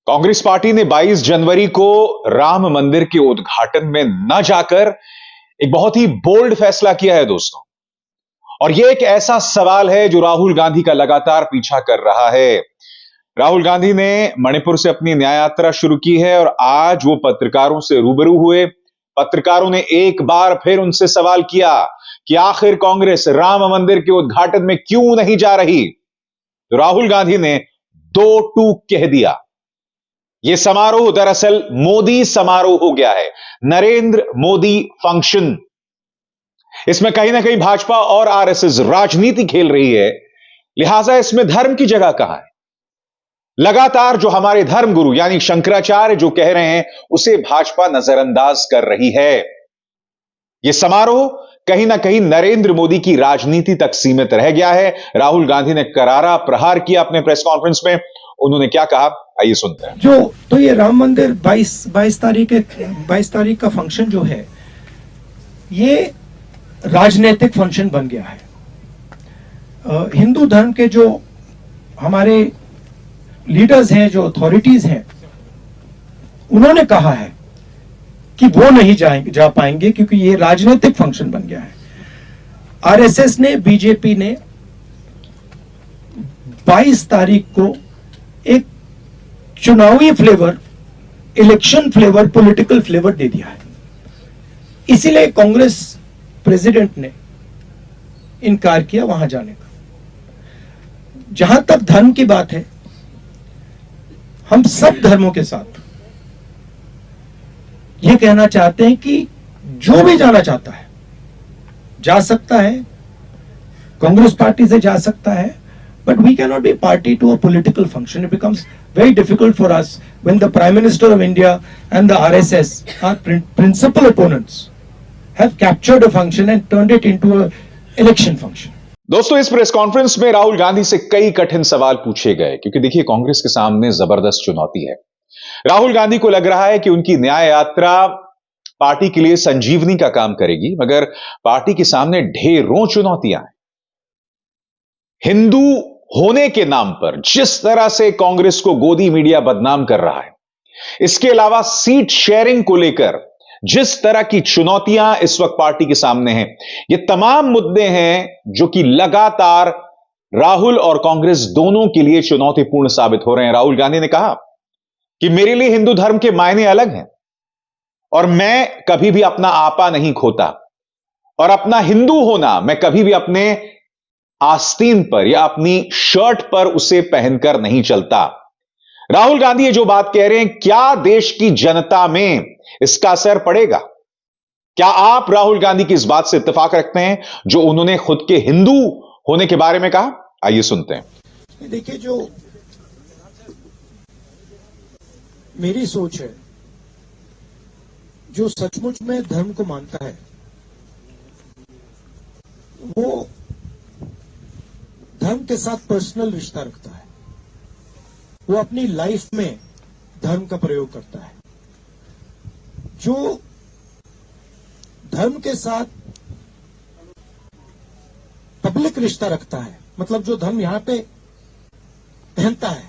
Congress party ने 22 जनवरी को राम मंदिर के उद्घाटन में न जाकर एक बहुत ही बोल्ड फैसला किया है दोस्तों। और यह एक ऐसा सवाल है जो राहुल गांधी का लगातार पीछा कर रहा है। राहुल गांधी ने मणिपुर से अपनी न्याय यात्रा शुरू की है और आज वो पत्रकारों से रूबरू हुए। पत्रकारों ने एक बार फिर उनसे सवाल किया कि आखिर कांग्रेस राम मंदिर के उद्घाटन में क्यों नहीं जा रही। तो राहुल गांधी ने दो टूक कह दिया। यह समारोह दरअसल मोदी समारोह हो गया है, नरेंद्र मोदी फंक्शन। इसमें कहीं ना कहीं भाजपा और आरएसएस राजनीति खेल रही है, लिहाजा इसमें धर्म की जगह कहां है। लगातार जो हमारे धर्मगुरु यानी शंकराचार्य जो कह रहे हैं उसे भाजपा नजरअंदाज कर रही है। यह समारोह कहीं ना कहीं नरेंद्र मोदी की राजनीति तक सीमित रह गया है। राहुल गांधी ने करारा प्रहार किया अपने प्रेस कॉन्फ्रेंस में। उन्होंने क्या कहा, आइए सुनते हैं। तो ये राम मंदिर 22 तारीख का फंक्शन जो है, ये राजनीतिक फंक्शन बन गया है। हिंदू धर्म के जो हमारे लीडर्स हैं, जो अथॉरिटीज हैं, उन्होंने कहा है कि वो नहीं जा पाएंगे क्योंकि ये राजनीतिक फंक्शन बन गया है। आरएसएस ने, बीजेपी ने 22 तारीख को एक चुनावी flavour, election flavour, political flavour दे दिया है। इसीलिए कांग्रेस प्रेसिडेंट ने इनकार किया वहां जाने का। जहां तक धर्म की बात है, हम सब धर्मों के साथ यह कहना चाहते हैं कि जो भी जाना चाहता है जा सकता है, कांग्रेस पार्टी से जा सकता है, but we cannot be party to a political function. It becomes very difficult for us when the Prime Minister of India and the RSS, our principal opponents, have captured a function and turned it into a election function. दोस्तों, इस press conference में राहुल गांधी से कई कठिन सवाल पूछे गए क्योंकि देखिए कांग्रेस के सामने जबरदस्त चुनौती है। राहुल गांधी को लग रहा है कि उनकी न्याय यात्रा पार्टी के लिए संजीवनी का काम करेगी, मगर पार्टी के सामने ढेरों चुनौतियां हैं। हिंदू होने के नाम पर जिस तरह से कांग्रेस को गोदी मीडिया बदनाम कर रहा है, इसके अलावा सीट शेयरिंग को लेकर जिस तरह की चुनौतियां इस वक्त पार्टी के सामने हैं, ये तमाम मुद्दे हैं जो कि लगातार राहुल और कांग्रेस दोनों के लिए चुनौतीपूर्ण साबित हो रहे हैं। राहुल गांधी ने कहा कि मेरे लिए हिंदू धर्म के मायने अलग हैं और मैं कभी भी अपना आपा नहीं खोता, और अपना हिंदू होना मैं कभी भी अपने आस्तीन पर या अपनी शर्ट पर उसे पहनकर नहीं चलता। राहुल गांधी ये जो बात कह रहे हैं, क्या देश की जनता में इसका असर पड़ेगा? क्या आप राहुल गांधी की इस बात से इत्तेफाक रखते हैं जो उन्होंने खुद के हिंदू होने के बारे में कहा? आइए सुनते हैं। देखिए, जो मेरी सोच है, जो सचमुच में धर्म को मानता है वो धर्म के साथ पर्सनल रिश्ता रखता है। वो अपनी लाइफ में धर्म का प्रयोग करता है। जो धर्म के साथ पब्लिक रिश्ता रखता है, मतलब जो धर्म यहां पे पहनता है,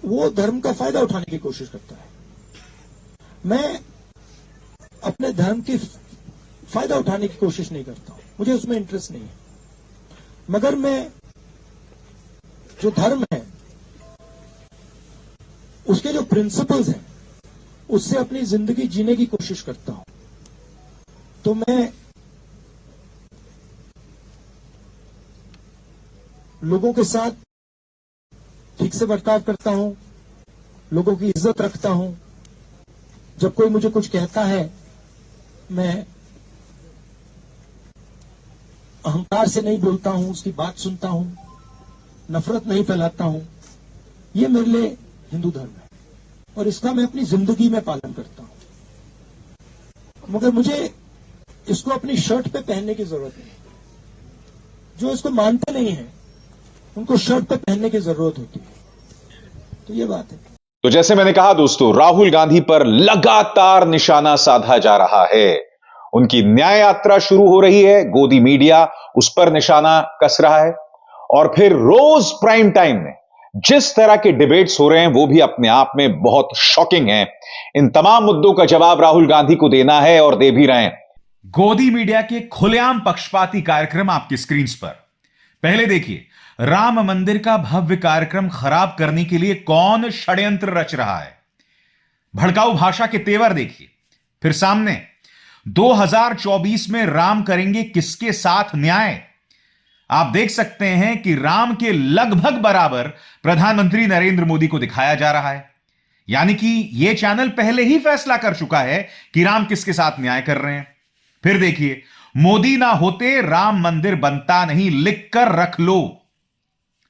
वो धर्म का फायदा उठाने की कोशिश करता है। मैं अपने धर्म की फायदा उठाने की कोशिश नहीं करता हूं, मुझे उसमें इंटरेस्ट नहीं है। मगर मैं जो धर्म है उसके जो प्रिंसिपल्स हैं उससे अपनी जिंदगी जीने की कोशिश करता हूं। तो मैं लोगों के साथ ठीक से बर्ताव करता हूं, लोगों की इज्जत रखता हूं। जब कोई मुझे कुछ कहता है, मैं अहंकार से नहीं बोलता हूं, उसकी बात सुनता हूं, नफरत नहीं फैलाता हूं। यह मेरे लिए हिंदू धर्म है और इसका मैं अपनी जिंदगी में पालन करता हूं। मगर मुझे इसको अपनी शर्ट पे पहनने की जरूरत नहीं। जो इसको मानते नहीं है उनको शर्ट पे पहनने की जरूरत होती है। तो ये बात है। तो जैसे मैंने कहा दोस्तों, राहुल गांधी पर लगातार निशाना साधा जा रहा है। उनकी न्याय यात्रा शुरू हो रही है, गोदी मीडिया उस पर निशाना कस रहा है, और फिर रोज प्राइम टाइम में जिस तरह के डिबेट्स हो रहे हैं वो भी अपने आप में बहुत शॉकिंग हैं। इन तमाम मुद्दों का जवाब राहुल गांधी को देना है और दे भी रहे हैं। गोदी मीडिया के खुलेआम पक्षपाती कार्यक्रम आपकी स्क्रीन पर। पहले देखिए, राम मंदिर का भव्य कार्यक्रम खराब करने के लिए कौन षड्यंत्र रच रहा है। भड़काऊ भाषा के तेवर देखिए। फिर सामने 2024 में राम करेंगे किसके साथ न्याय। आप देख सकते हैं कि राम के लगभग बराबर प्रधानमंत्री नरेंद्र मोदी को दिखाया जा रहा है। यानी कि यह चैनल पहले ही फैसला कर चुका है कि राम किसके साथ न्याय कर रहे हैं। फिर देखिए, मोदी ना होते राम मंदिर बनता नहीं, लिख कर रख लो।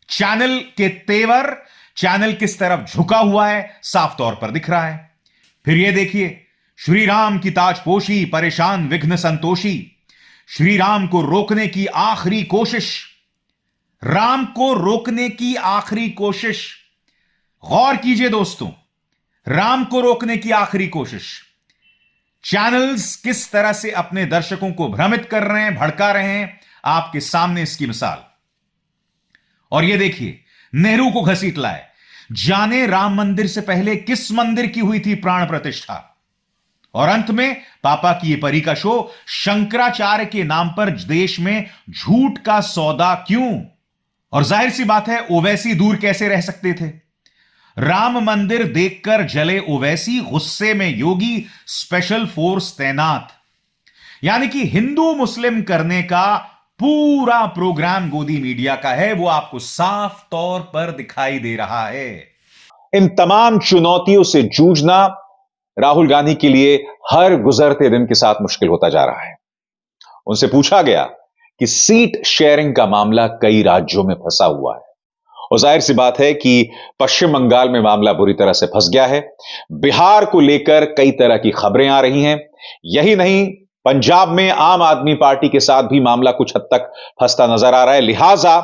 चैनल के तेवर, चैनल किस तरफ झुका हुआ है, साफ तौर पर दिख रहा है। फिर यह देखिए, श्री राम की ताजपोशी, परेशान विघ्न संतोषी। श्री राम को रोकने की आखिरी कोशिश, राम को रोकने की आखिरी कोशिश। गौर कीजिए दोस्तों, राम को रोकने की आखिरी कोशिश। चैनल्स किस तरह से अपने दर्शकों को भ्रमित कर रहे हैं, भड़का रहे हैं, आपके सामने इसकी मिसाल। और यह देखिए, नेहरू को घसीट लाए। जाने राम मंदिर से पहले किस मंदिर की हुई थी प्राण प्रतिष्ठा। और अंत में पापा की ये परी का शो, शंकराचार्य के नाम पर देश में झूठ का सौदा क्यों। और जाहिर सी बात है, ओवैसी दूर कैसे रह सकते थे। राम मंदिर देखकर जले ओवैसी, गुस्से में योगी, स्पेशल फोर्स तैनात। यानी कि हिंदू मुस्लिम करने का पूरा प्रोग्राम गोदी मीडिया का है, वो आपको साफ तौर पर दिखाई दे रहा है। इन तमाम चुनौतियों से जूझना राहुल गांधी के लिए हर गुजरते दिन के साथ मुश्किल होता जा रहा है। उनसे पूछा गया कि सीट शेयरिंग का मामला कई राज्यों में फंसा हुआ है, और जाहिर सी बात है कि पश्चिम बंगाल में मामला बुरी तरह से फंस गया है। बिहार को लेकर कई तरह की खबरें आ रही हैं। यही नहीं, पंजाब में आम आदमी पार्टी के साथ भी मामला कुछ हद तक फंसता नजर आ रहा है। लिहाजा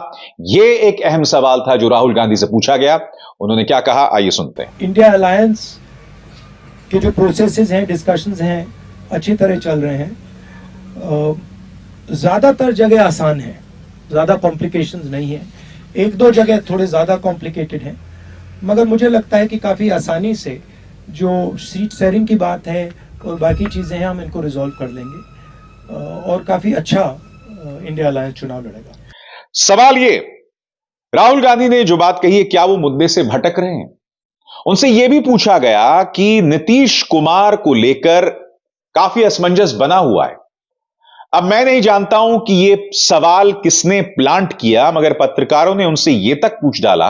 यह एक अहम सवाल था जो राहुल गांधी से पूछा गया। उन्होंने क्या कहा, आइए सुनते हैं। इंडिया अलायंस के जो प्रोसेसेस हैं, डिस्कशंस हैं, अच्छी तरह चल रहे हैं। ज़्यादातर जगह आसान है, ज़्यादा कॉम्प्लिकेशंस नहीं है। एक दो जगह थोड़े ज़्यादा कॉम्प्लिकेटेड हैं, मगर मुझे लगता है कि काफ़ी आसानी से जो सीट शेयरिंग की बात है और बाकी चीज़ें हैं, हम इनको रिजॉल्व कर लेंगे और काफ़ी अच्छा इंडिया अलायंस चुनाव लड़ेगा। सवाल ये, राहुल गांधी ने जो बात कही है, क्या वो मुद्दे से भटक रहे हैं। उनसे यह भी पूछा गया कि नीतीश कुमार को लेकर काफी असमंजस बना हुआ है। अब मैं नहीं जानता हूं कि यह सवाल किसने प्लांट किया, मगर पत्रकारों ने उनसे यह तक पूछ डाला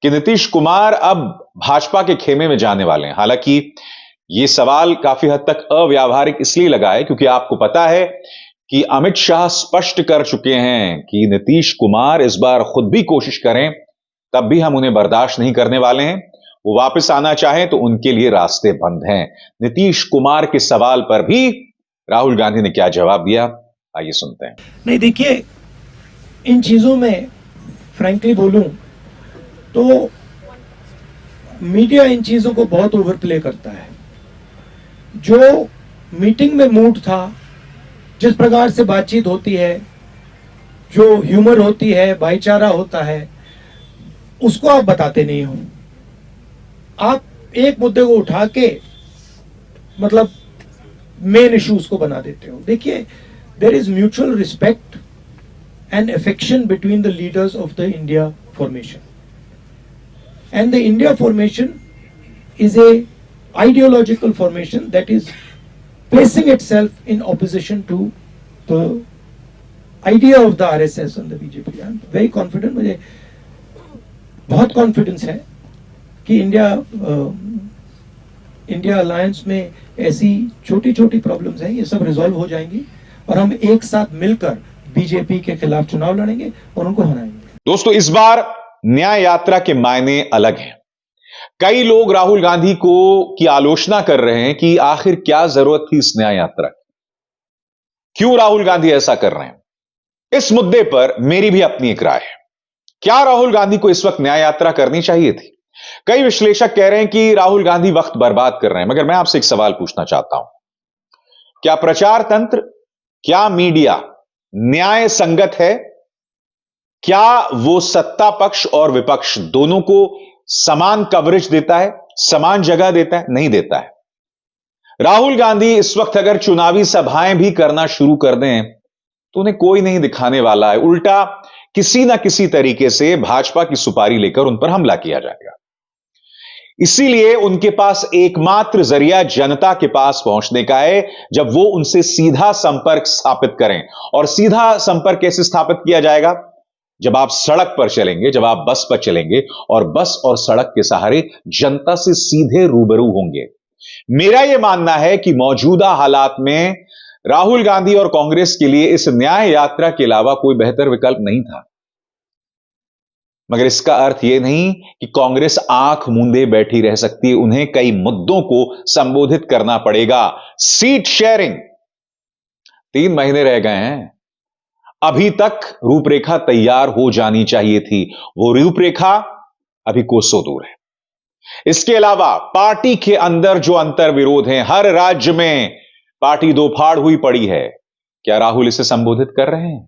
कि नीतीश कुमार अब भाजपा के खेमे में जाने वाले हैं। हालांकि यह सवाल काफी हद तक अव्यावहारिक इसलिए लगा है क्योंकि आपको पता है कि अमित शाह स्पष्ट कर चुके हैं कि नीतीश कुमार इस बार खुद भी कोशिश करें तब भी हम उन्हें बर्दाश्त नहीं करने वाले हैं। वो वापस आना चाहें तो उनके लिए रास्ते बंद हैं। नीतीश कुमार के सवाल पर भी राहुल गांधी ने क्या जवाब दिया, आइए सुनते हैं। नहीं, देखिए, इन चीजों में फ्रैंकली बोलूं तो मीडिया इन चीजों को बहुत ओवरप्ले करता है। जो मीटिंग में मूड था, जिस प्रकार से बातचीत होती है, जो ह्यूमर होती है, भाईचारा होता है, उसको आप बताते नहीं हो। आप एक मुद्दे को उठा के मतलब मेन इश्यूज को बना देते हो। देखिए, there is mutual respect and affection between the leaders of the India formation, and the India formation is a ideological formation that is placing itself in opposition to the idea of the RSS and the BJP. I am very confident, मुझे बहुत confidence है कि India alliance में ऐसी छोटी छोटी problems हैं, ये सब रिजॉल्व हो जाएंगी और हम एक साथ मिलकर बीजेपी के खिलाफ चुनाव लड़ेंगे और उनको हराएंगे। दोस्तों, इस बार न्याय यात्रा के मायने अलग हैं। कई लोग राहुल गांधी की आलोचना कर रहे हैं कि आखिर क्या जरूरत थी इस न्याय यात्रा की, क्यों राहुल गांधी ऐसा कर रहे हैं। इस मुद्दे पर मेरी भी अपनी एक राय है। क्या राहुल गांधी को इस वक्त न्याय यात्रा करनी चाहिए थी। कई विश्लेषक कह रहे हैं कि राहुल गांधी वक्त बर्बाद कर रहे हैं, मगर मैं आपसे एक सवाल पूछना चाहता हूं, क्या प्रचार तंत्र, क्या मीडिया न्याय संगत है क्या वो सत्ता पक्ष और विपक्ष दोनों को समान कवरेज देता है, समान जगह देता है? नहीं देता है। राहुल गांधी इस वक्त अगर चुनावी सभाएं भी करना शुरू कर दें तो उन्हें कोई नहीं दिखाने वाला है। उल्टा किसी ना किसी तरीके से भाजपा की सुपारी लेकर उन पर हमला किया जाएगा। इसीलिए उनके पास एकमात्र जरिया जनता के पास पहुंचने का है, जब वो उनसे सीधा संपर्क स्थापित करें। और सीधा संपर्क कैसे स्थापित किया जाएगा? जब आप सड़क पर चलेंगे, जब आप बस पर चलेंगे और बस और सड़क के सहारे जनता से सीधे रूबरू होंगे। मेरा यह मानना है कि मौजूदा हालात में राहुल गांधी और कांग्रेस के लिए इस न्याय यात्रा के अलावा कोई बेहतर विकल्प नहीं था। मगर इसका अर्थ यह नहीं कि कांग्रेस आंख मूंदे बैठी रह सकती है। उन्हें कई मुद्दों को संबोधित करना पड़ेगा। सीट शेयरिंग, 3 महीने रह गए हैं, अभी तक रूपरेखा तैयार हो जानी चाहिए थी। वो रूपरेखा अभी कोसों दूर है। इसके अलावा पार्टी के अंदर जो अंतर विरोध हैं, हर राज्य में पार्टी दो फाड़ हुई पड़ी है। क्या राहुल इसे संबोधित कर रहे हैं?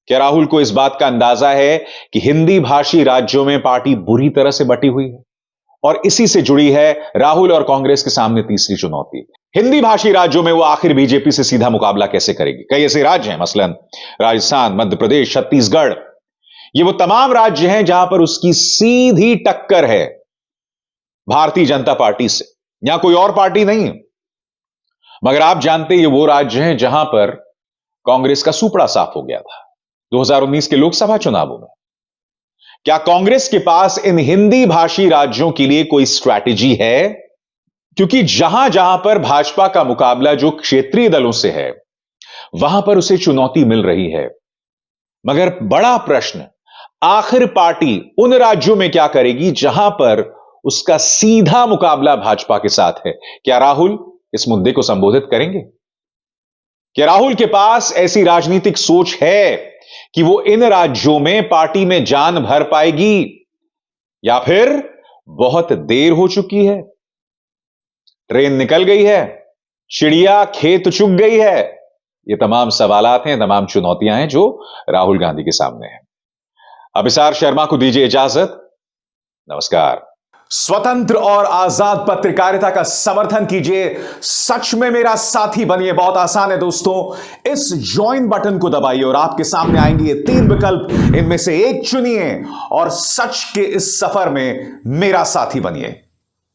क्या राहुल को इस बात का अंदाजा है कि हिंदी भाषी राज्यों में पार्टी बुरी तरह से बटी हुई है? और इसी से जुड़ी है राहुल और कांग्रेस के सामने तीसरी चुनौती। हिंदी भाषी राज्यों में वो आखिर बीजेपी से सीधा मुकाबला कैसे करेगी? कई ऐसे राज्य हैं, मसलन राजस्थान, मध्य प्रदेश, छत्तीसगढ़, ये वो तमाम राज्य हैं जहां पर उसकी सीधी टक्कर है भारतीय जनता पार्टी से। यहां कोई और पार्टी नहीं है। मगर आप जानते ये वो राज्य हैं जहां पर कांग्रेस का सुपड़ा साफ हो गया था 2019 के लोकसभा चुनावों में। क्या कांग्रेस के पास इन हिंदी भाषी राज्यों के लिए कोई स्ट्रैटेजी है? क्योंकि जहां जहां पर भाजपा का मुकाबला जो क्षेत्रीय दलों से है, वहां पर उसे चुनौती मिल रही है। मगर बड़ा प्रश्न, आखिर पार्टी उन राज्यों में क्या करेगी जहां पर उसका सीधा मुकाबला भाजपा के साथ है? क्या राहुल इस मुद्दे को संबोधित करेंगे? क्या राहुल के पास ऐसी राजनीतिक सोच है कि वो इन राज्यों में पार्टी में जान भर पाएगी, या फिर बहुत देर हो चुकी है, ट्रेन निकल गई है, चिड़िया खेत चुग गई है? ये तमाम सवालात हैं, तमाम चुनौतियां हैं जो राहुल गांधी के सामने हैं। अभिसार शर्मा को दीजिए इजाजत। नमस्कार। स्वतंत्र और आजाद पत्रकारिता का समर्थन कीजिए, सच में मेरा साथी बनिए। बहुत आसान है दोस्तों, इस ज्वाइन बटन को दबाइए और आपके सामने आएंगे ये 3 विकल्प। इनमें से एक चुनिए और सच के इस सफर में मेरा साथी बनिए।